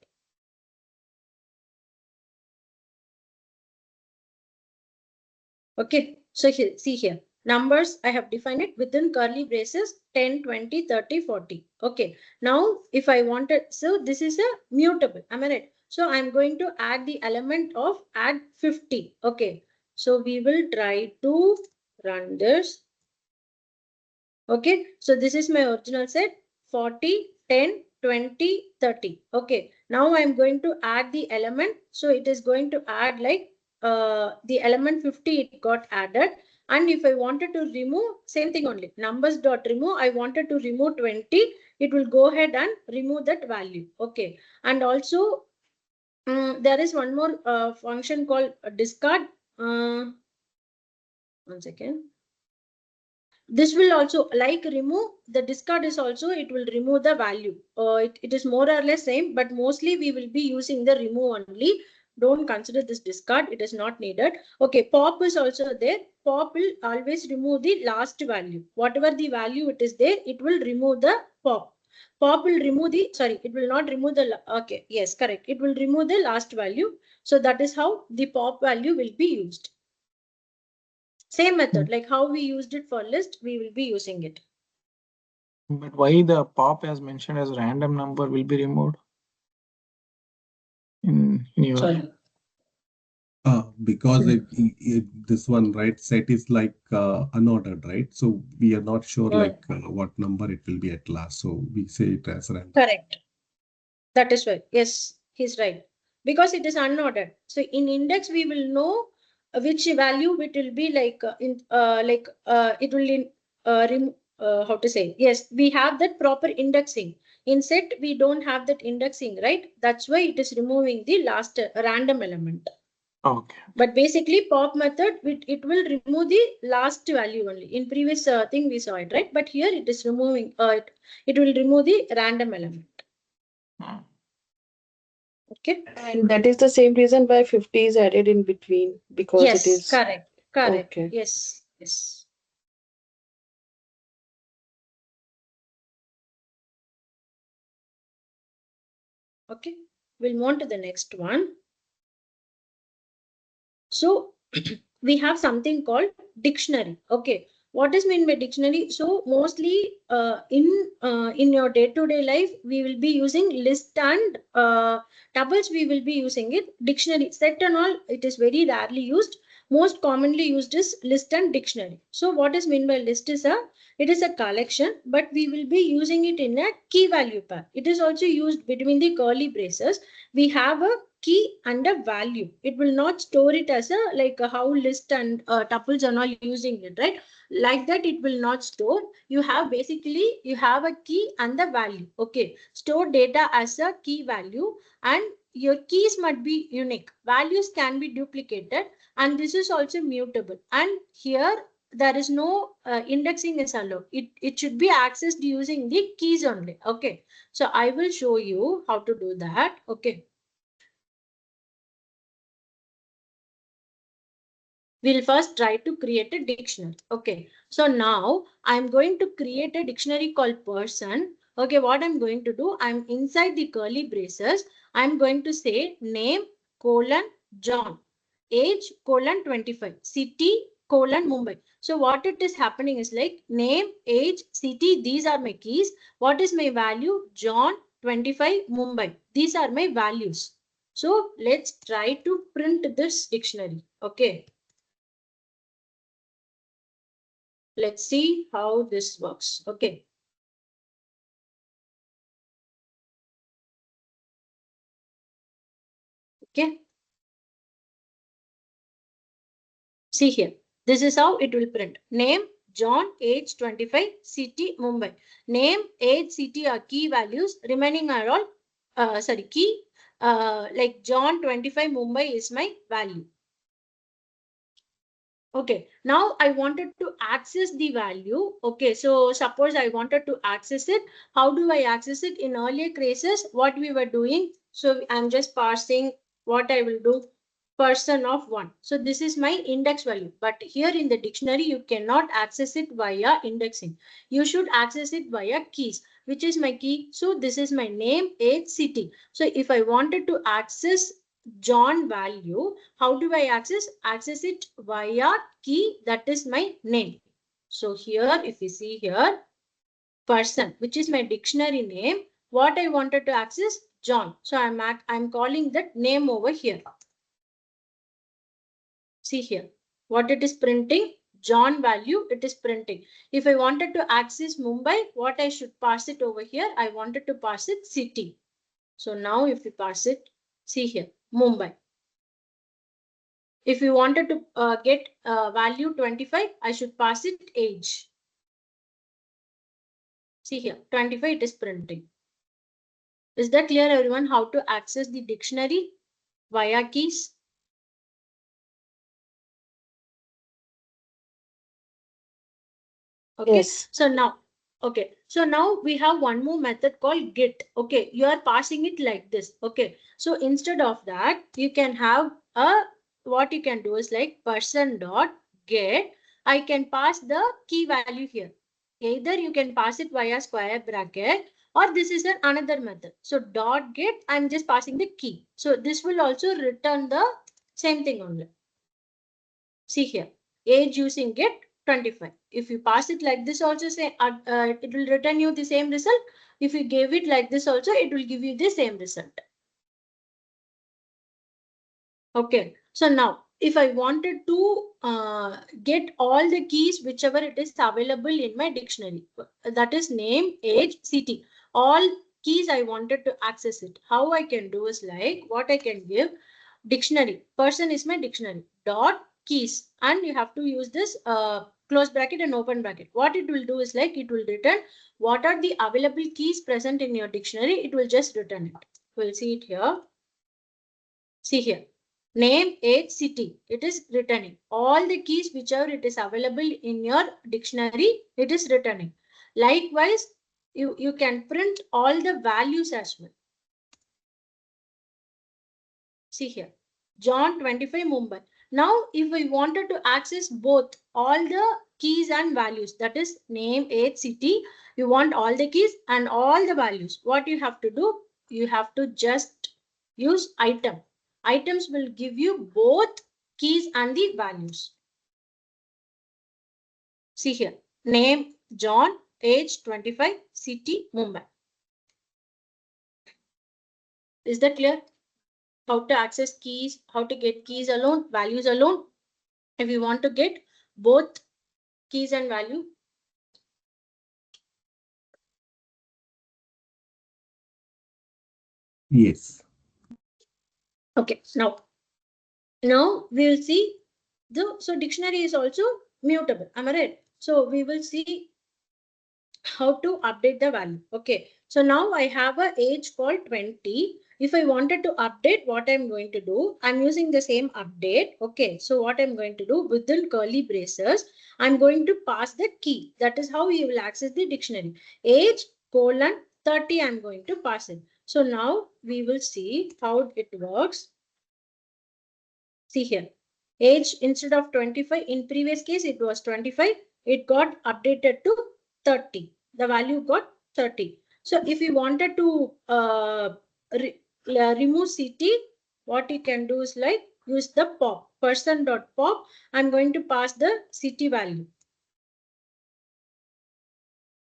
Okay, so here, see here, numbers I have defined it within curly braces 10, 20, 30, 40. Okay, now if I wanted, so this is a mutable, am I right? So I'm going to add the element of add 50. Okay, so we will try to run this. Okay, so this is my original set 40, 10, 20, 30. Okay, now I'm going to add the element. So it is going to add like the element 50, it got added. And if I wanted to remove, same thing only, numbers dot remove, I wanted to remove 20, it will go ahead and remove that value. Okay, and also there is one more function called discard. One second. This will also, like remove, the discard is also, it will remove the value. It is more or less same, but mostly we will be using the remove only. Don't consider this discard, it is not needed. Okay, pop is also there. Pop will always remove the last value. Whatever the value it is there, it will remove the pop. Pop will remove the, sorry, it will not remove the, okay, yes, correct. It will remove the last value. So that is how the pop value will be used. Same method, like how we used it for list, we will be using it. But why the pop as mentioned as random number will be removed in your? Sorry. Because this one, right, set is like unordered, right? So we are not sure like what number it will be at last. So we say it as random. Correct. That is right. Yes, he's right. Because it is unordered. So in index, we will know which value it will be like it will in how to say. Yes, we have that proper indexing. In set, we don't have that indexing, right? That's why it is removing the last random element. Okay. But basically pop method, it will remove the last value only. In previous thing we saw it, right? But here it is removing, it will remove the random element. Okay. And that is the same reason why 50 is added in between, because Yes, it is correct. okay. Yes, yes. Okay, we'll move on to the next one. So we have something called dictionary. Okay, what is meant by dictionary? So mostly in your day-to-day life, we will be using list and tuples. We will be using it. Dictionary, set and all, it is very rarely used. Most commonly used is list and dictionary. So what is meant by list is it is a collection, but we will be using it in a key value pair. It is also used between the curly braces. We have a key and a value. It will not store it as a like a how list and tuples are not using it, right? Like that it will not store. You have basically you have a key and the value. Okay, store data as a key value, and your keys must be unique. Values can be duplicated, and this is also mutable. And here there is no indexing is allowed. It should be accessed using the keys only. Okay, so I will show you how to do that. Okay. We'll first try to create a dictionary. Okay, so now I'm going to create a dictionary called person. Okay, what I'm going to do, I'm inside the curly braces. I'm going to say name colon John, age colon 25, city colon Mumbai. So what it is happening is like name, age, city, these are my keys. What is my value? John 25 Mumbai. These are my values. So let's try to print this dictionary. Okay. Let's see how this works. Okay. Okay. See here. This is how it will print. Name, John, age 25, city, Mumbai. Name, age, city are key values. Remaining are all, key. Like John 25, Mumbai is my value. Okay, now I wanted to access the value. Okay, so suppose I wanted to access it. How do I access it? In earlier cases, what we were doing. So I'm just parsing what I will do. Person of 1. So this is my index value. But here in the dictionary, you cannot access it via indexing. You should access it via keys. Which is my key? So this is my name, age, city. So if I wanted to access John value, how do I access? Access it via key, that is my name. So here, if you see here, person, which is my dictionary name, what I wanted to access? John. So I'm calling that name over here. See here, what it is printing? John value, it is printing. If I wanted to access Mumbai, what I should pass it over here? I wanted to pass it city. So now if you pass it, see here, Mumbai. If you wanted to get value 25, I should pass it age. See here, 25 it is printing. Is that clear, everyone, how to access the dictionary via keys? Okay, yes. So now we have one more method called get. Okay, you are passing it like this. Okay, so instead of that, you can have what you can do is like person dot get. I can pass the key value here. Either you can pass it via square bracket, or this is another method. So dot get, I'm just passing the key. So this will also return the same thing only. See here, age using get 25. If you pass it like this also, say it will return you the same result. If you gave it like this also, it will give you the same result. Okay, so now if I wanted to get all the keys, whichever it is available in my dictionary, that is name, age, city, all keys I wanted to access it. How I can do is like what I can give, dictionary, person is my dictionary, dot keys, and you have to use this close bracket and open bracket. What it will do is like it will return what are the available keys present in your dictionary. It will just return it. We'll see it here. See here. Name, age, city. It is returning. All the keys whichever it is available in your dictionary, it is returning. Likewise, you can print all the values as well. See here. John 25 Mumbai. Now, if we wanted to access both all the keys and values, that is name, age, city, you want all the keys and all the values. What you have to do? You have to just use item. Items will give you both keys and the values. See here. Name John, age 25, city Mumbai. Is that clear? How to access keys, how to get keys alone, values alone. If you want to get both keys and value. Yes. Okay, now we'll see so dictionary is also mutable. Am I right? So we will see how to update the value. Okay, so now I have a age called 20. If I wanted to update, what I'm going to do, I'm using the same update. Okay, so what I'm going to do within curly braces, I'm going to pass the key. That is how you will access the dictionary. Age colon 30, I'm going to pass it. So now we will see how it works. See here, age instead of 25, in previous case it was 25, it got updated to 30. The value got 30. So if you wanted to remove city, what you can do is like use the pop, person.pop. I'm going to pass the city value.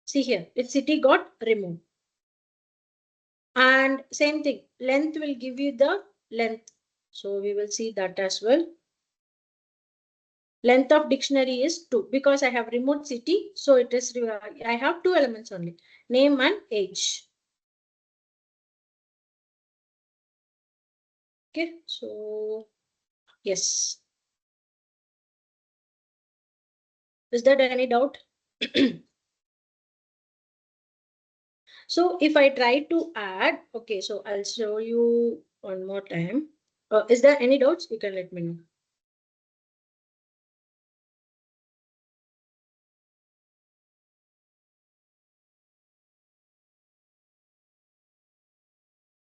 See here, its city got removed. And same thing, length will give you the length. So we will see that as well. Length of dictionary is 2 because I have removed city. So it is, I have 2 elements only, name and age. Okay, so yes. Is there any doubt? So if I try to add, okay, so I'll show you one more time. Is there any doubts? You can let me know.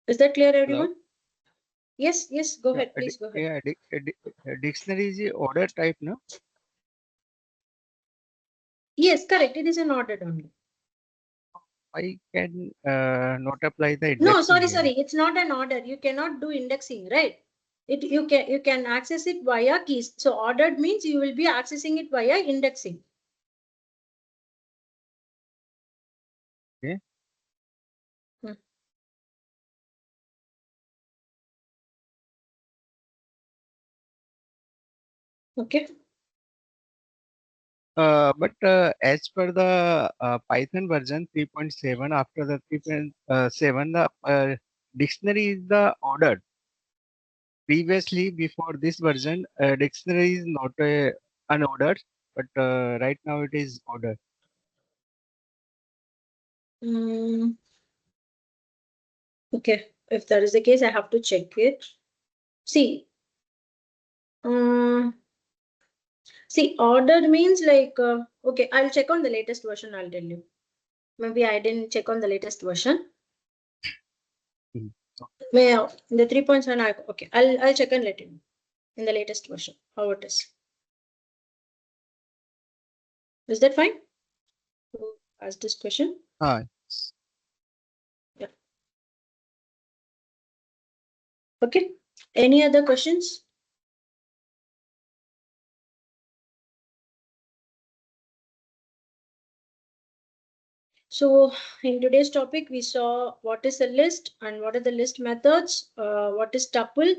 Is that clear, everyone? Hello? Yes, yes, go ahead, please go ahead. Dictionary is the order type, no? Yes, correct. It is an ordered only. I can not apply the No, indexing sorry. here. It's not an order. You cannot do indexing, right? You can access it via keys. So ordered means you will be accessing it via indexing. Okay. Okay. But as per the Python version 3.7, after the 3.7, the dictionary is the ordered. Previously, before this version, dictionary is not unordered, but right now it is ordered. Okay, if that is the case, I have to check it. See, see, ordered means like, okay, I'll check on the latest version. I'll tell you. Maybe I didn't check on the latest version. Well, in the 3.7, okay, I'll check and let you know in the latest version how it is. Is that fine? To ask this question. Ah. Yeah. Okay. Any other questions? So in today's topic, we saw what is a list and what are the list methods, what is tuple,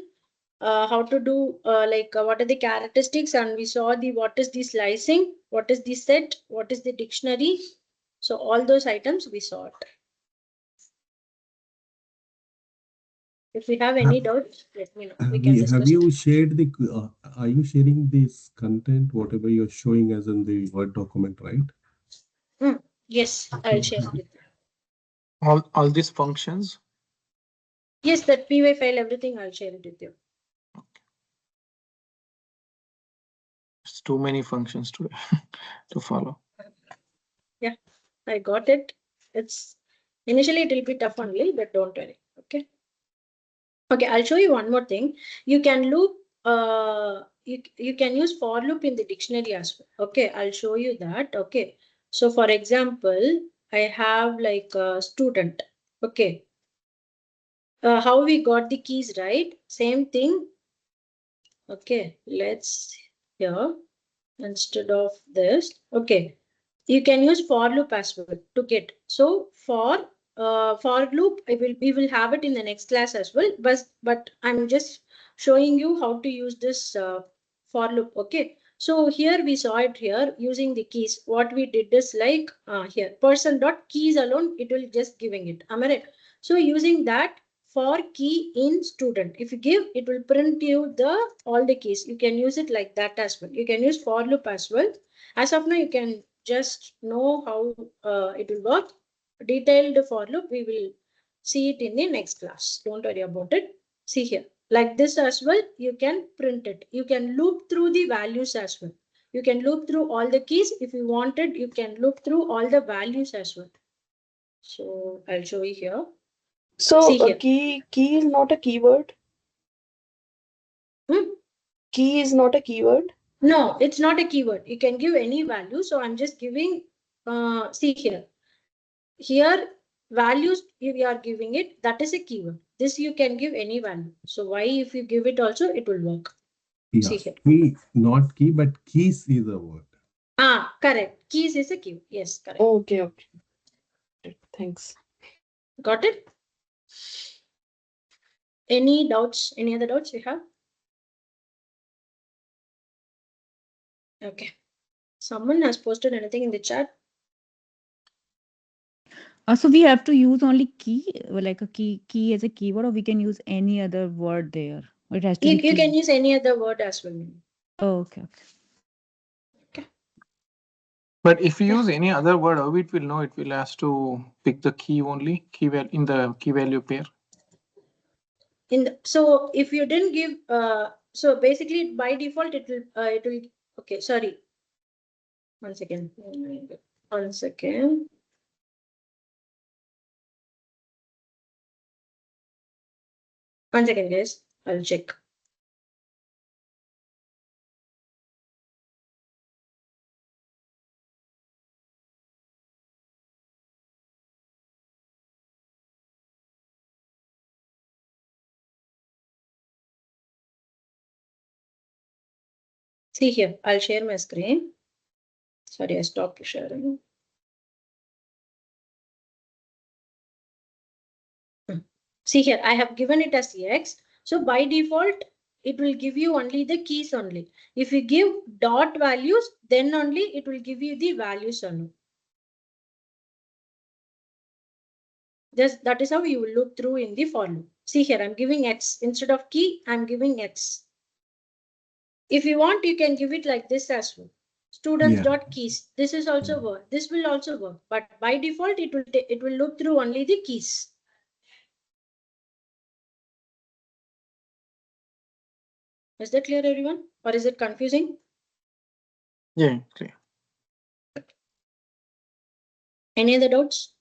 how to do what are the characteristics, and we saw the what is the slicing, what is the set, what is the dictionary. So all those items we saw it. If you have any doubts, let me know. We can discuss. Have you shared the, are you sharing this content, whatever you're showing as in the Word document, right? Yes, I'll share it with you. All these functions. Yes, that PY file, everything, I'll share it with you. It's too many functions to to follow. Yeah, I got it. It's initially it will be tough only, but don't worry. Okay. Okay, I'll show you one more thing. You can loop, you can use for loop in the dictionary as well. Okay, I'll show you that. Okay. So for example, I have like a student. Okay. How we got the keys, right? Same thing. Okay, let's here instead of this. Okay, you can use for loop as well to get. So for loop, we will have it in the next class as well. But I'm just showing you how to use this for loop. Okay. So here we saw it here using the keys. What we did is like here person dot keys alone. It will just giving it. Am I right? So using that for key in student, if you give, it will print you the all the keys. You can use it like that as well. You can use for loop as well. As of now, you can just know how it will work. Detailed for loop, we will see it in the next class. Don't worry about it. See here, like this as well, you can print it. You can loop through the values as well. You can loop through all the keys. If you wanted, you can loop through all the values as well. So I'll show you here. So See here. key is not a keyword. Key is not a keyword. No, it's not a keyword. You can give any value. So I'm just giving, see here. Here, values, if you are giving it, that is a keyword. This you can give any value. So why if you give it also, it will work. Yeah. See here. Key, not key, but keys is a word. Correct. Keys is a keyword. Yes, correct. Okay, okay. Thanks. Got it? Any doubts? Any other doubts you have? Okay. Someone has posted anything in the chat? So we have to use only key, like a key as a keyword, or we can use any other word there. Or it has to be You key. can use any other word as well. Oh, okay. But if you use any other word, how it will know? It will has to pick the key only, in the key value pair. So if you didn't give, so basically by default it will, okay, sorry. 1 second. 1 second. One second, guys. I'll check. See here, I'll share my screen. Sorry, I stopped sharing. See here, I have given it as X. So by default, it will give you only the keys only. If you give dot values, then only it will give you the values only. That is how you will look through in the for loop. See here, I'm giving X instead of key, I'm giving X. If you want, you can give it like this as well. Students dot keys. This is also work. This will also work, but by default, it will look through only the keys. Is that clear, everyone? Or is it confusing? Yeah, clear. Any other doubts?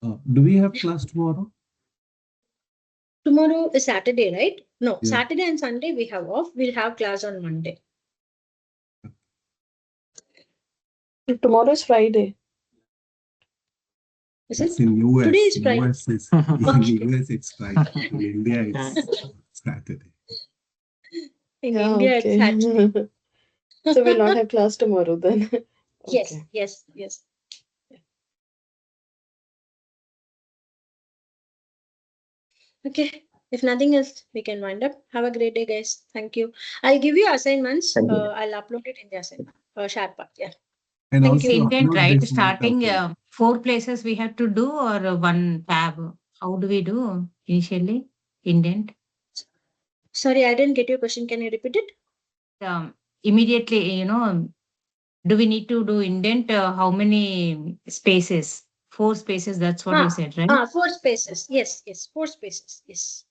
Do we have class tomorrow? Tomorrow is Saturday, right? No, Yeah. Saturday and Sunday we have off. We'll have class on Monday. Tomorrow is Friday. Is It's it? in US. Today is Friday. US is, in US it's Friday. In India it's Saturday. In Yeah, India, okay. it's Saturday. So we'll not have class tomorrow then. Yes, Okay. yes, yes. Okay. If nothing else, we can wind up. Have a great day, guys. Thank you. I'll give you assignments. Thank you. I'll upload it in the assignment. Share part. Yeah. And Thank also you. Indent, upload right? this one Starting document. 4 places we have to do, or one tab. How do we do initially? Indent. Sorry, I didn't get your question. Can you repeat it? Immediately, do we need to do indent? How many spaces? 4 spaces. That's what you said, right? 4 spaces. Yes, yes, 4 spaces. Yes.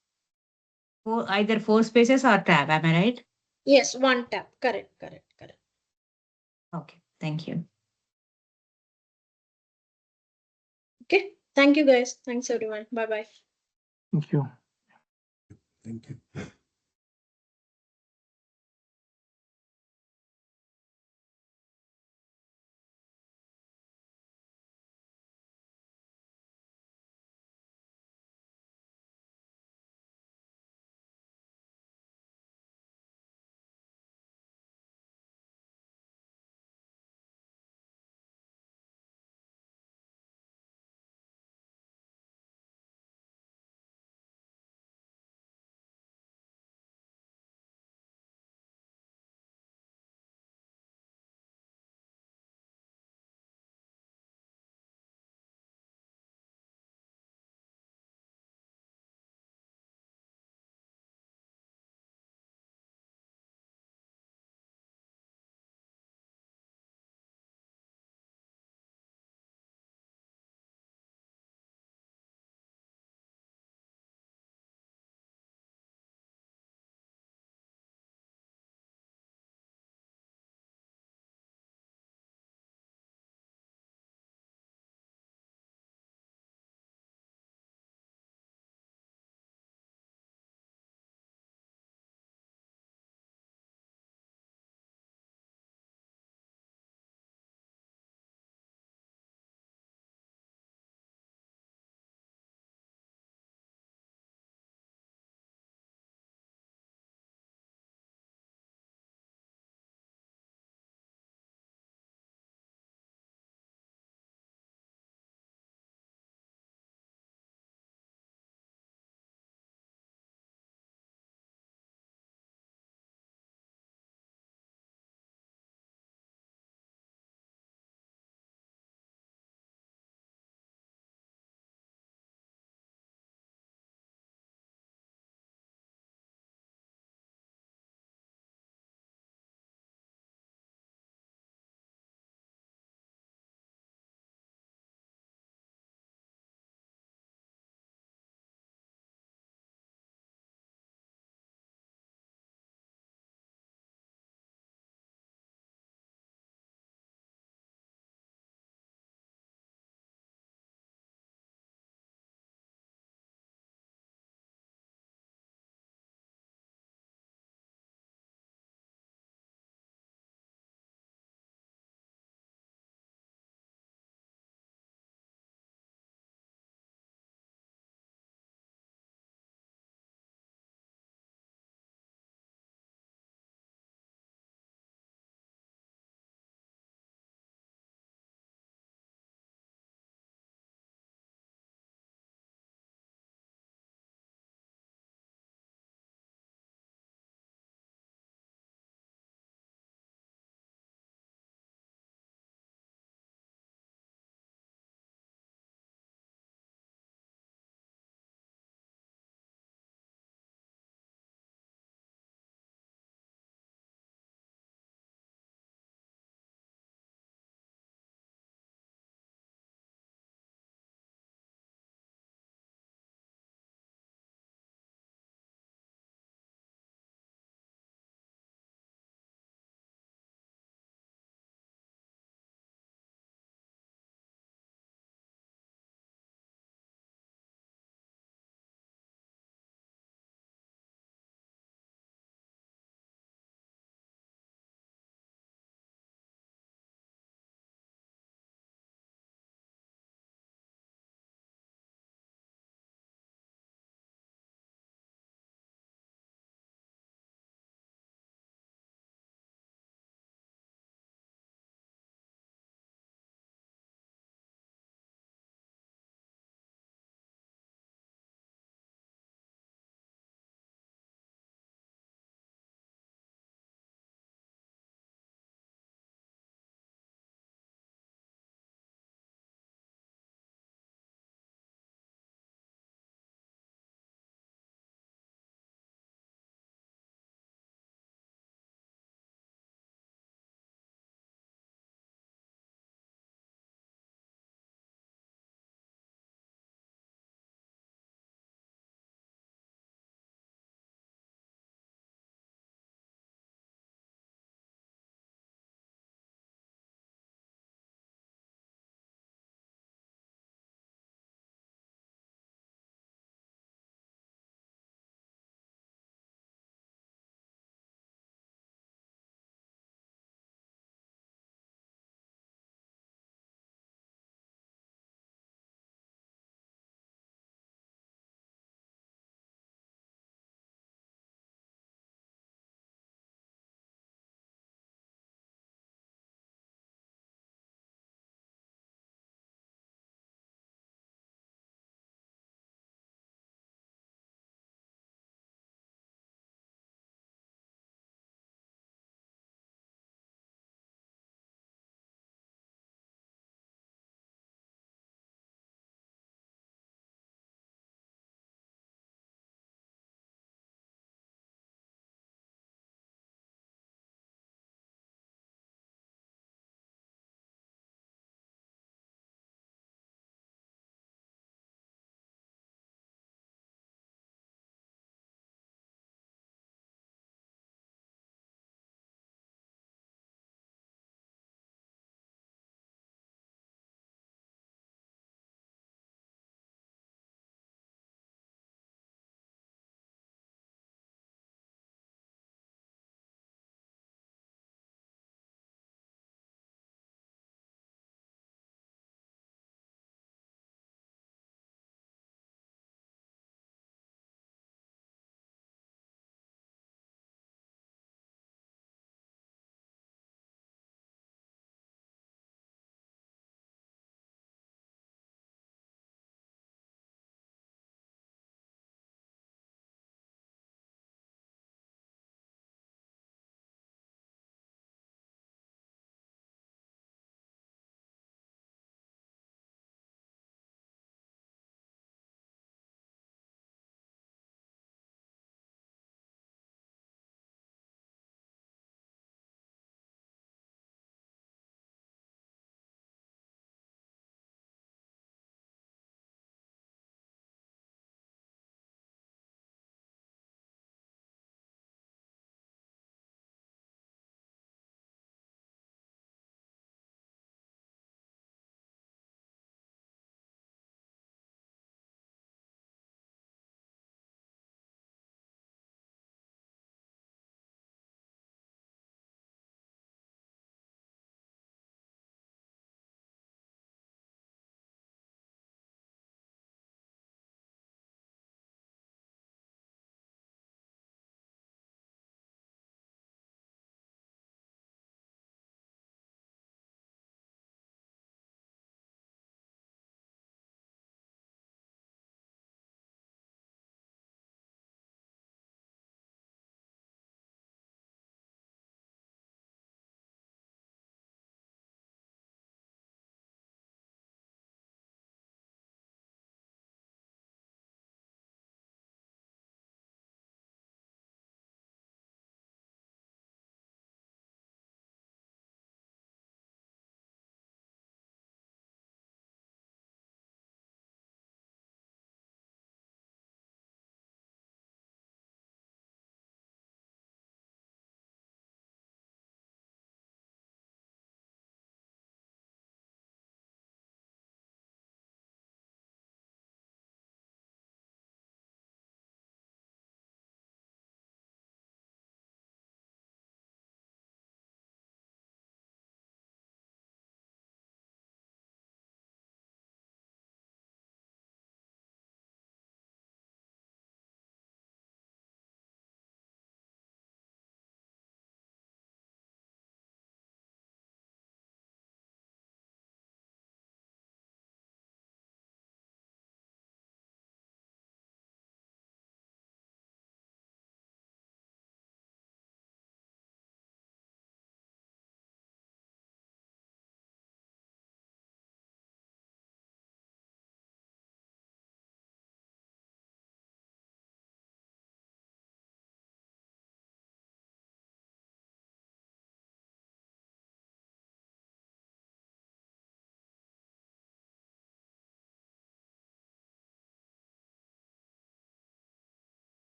Either 4 spaces or tab. Am I right? Yes, 1 tab. Correct, correct, correct. Okay. Thank you. Okay. Thank you, guys. Thanks, everyone. Bye-bye. Thank you. Thank you.